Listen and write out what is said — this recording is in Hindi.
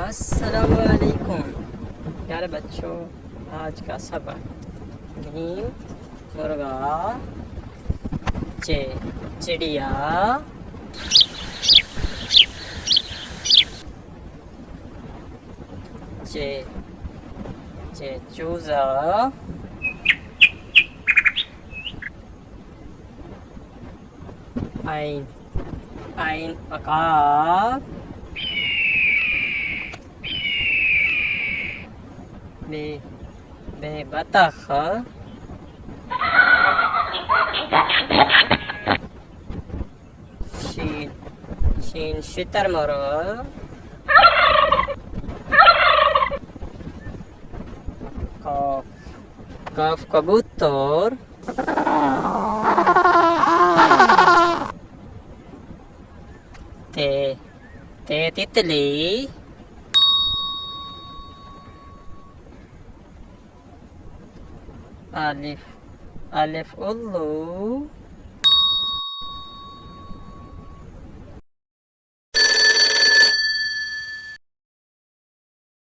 अस्सलामुअलैकुम प्यारे बच्चों। आज का सबक नीम मुर्गा चे चिड़िया चे चे चूजा आइन आइन अकाब बे बे बतख शीन शीन शुतुरमुर्ग काफ काफ कबूतर ते ते तितली अलिफ अलिफ उल्लू